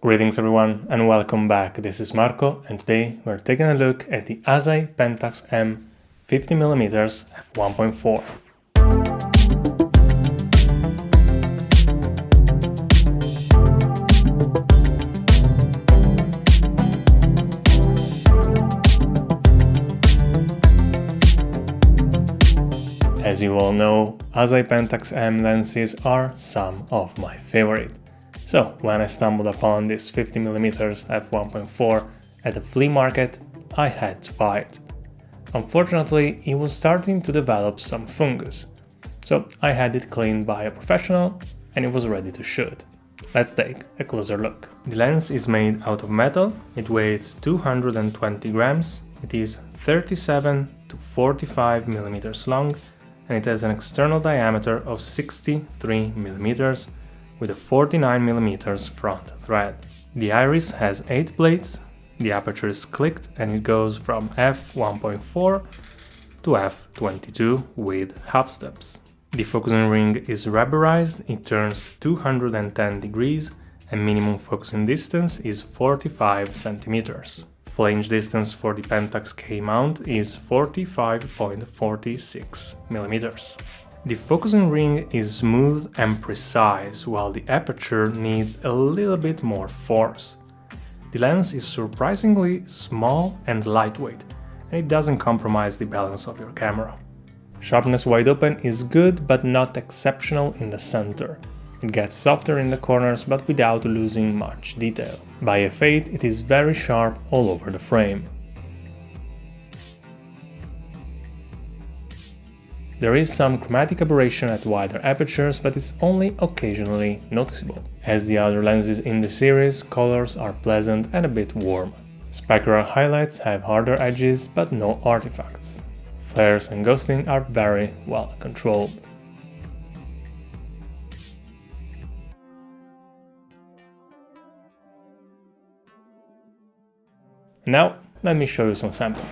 Greetings everyone and welcome back. This is Marco and today we're taking a look at the Asahi Pentax M 50mm f1.4. As you all know, Asahi Pentax M lenses are some of my favorite. So when I stumbled upon this 50mm f1.4 at the flea market, I had to buy it. Unfortunately, it was starting to develop some fungus, so I had it cleaned by a professional and it was ready to shoot. Let's take a closer look. The lens is made out of metal, it weighs 220 grams, it is 37 to 45 millimeters long, and it has an external diameter of 63 millimeters with a 49mm front thread. The iris has 8 blades, the aperture is clicked and it goes from f1.4 to f22 with half steps. The focusing ring is rubberized, it turns 210 degrees and minimum focusing distance is 45 centimeters. Flange distance for the Pentax K mount is 45.46 millimeters. The focusing ring is smooth and precise, while the aperture needs a little bit more force. The lens is surprisingly small and lightweight, and it doesn't compromise the balance of your camera. Sharpness wide open is good, but not exceptional in the center. It gets softer in the corners, but without losing much detail. By f8, it is very sharp all over the frame. There is some chromatic aberration at wider apertures, but it's only occasionally noticeable. As the other lenses in the series, colors are pleasant and a bit warm. Specular highlights have harder edges, but no artifacts. Flares and ghosting are very well controlled. Now, let me show you some samples.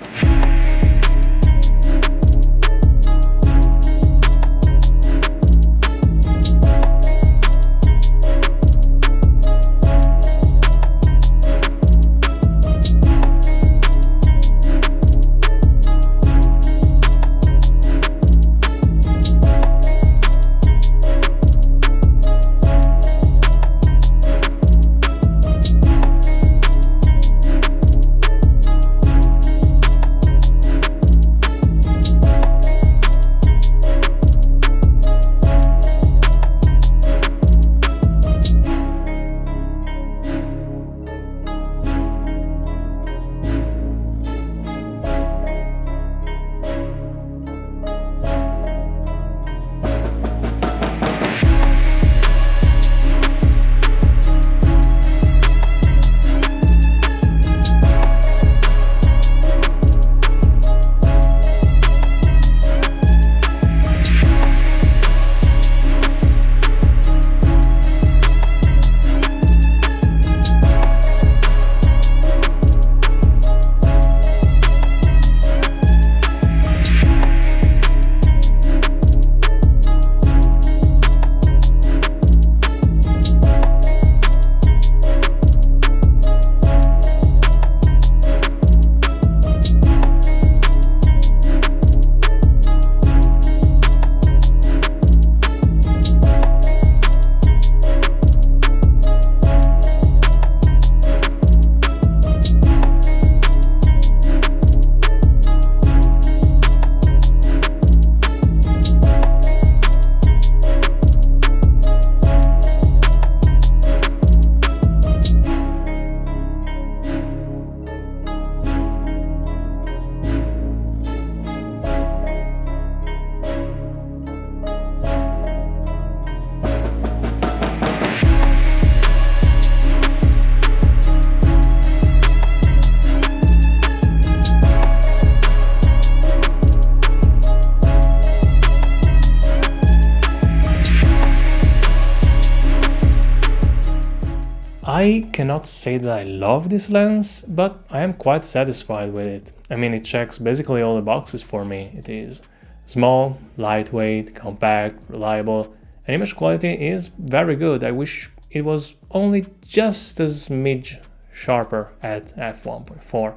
I cannot say that I love this lens, but I am quite satisfied with it. I mean, it checks basically all the boxes for me. It is small, lightweight, compact, reliable, and image quality is very good. I wish it was only just a smidge sharper at f1.4.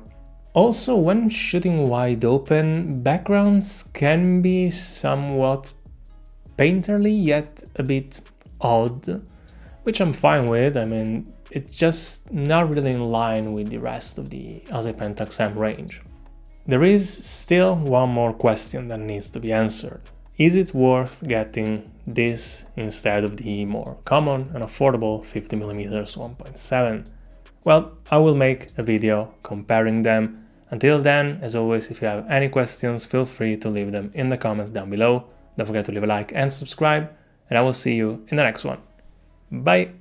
Also, when shooting wide open, backgrounds can be somewhat painterly yet a bit odd, which I'm fine with. I mean, it's just not really in line with the rest of the Asahi Pentax M range. There is still one more question that needs to be answered. Is it worth getting this instead of the more common and affordable 50mm 1.7? Well, I will make a video comparing them. Until then, as always, if you have any questions, feel free to leave them in the comments down below. Don't forget to leave a like and subscribe, and I will see you in the next one. Bye!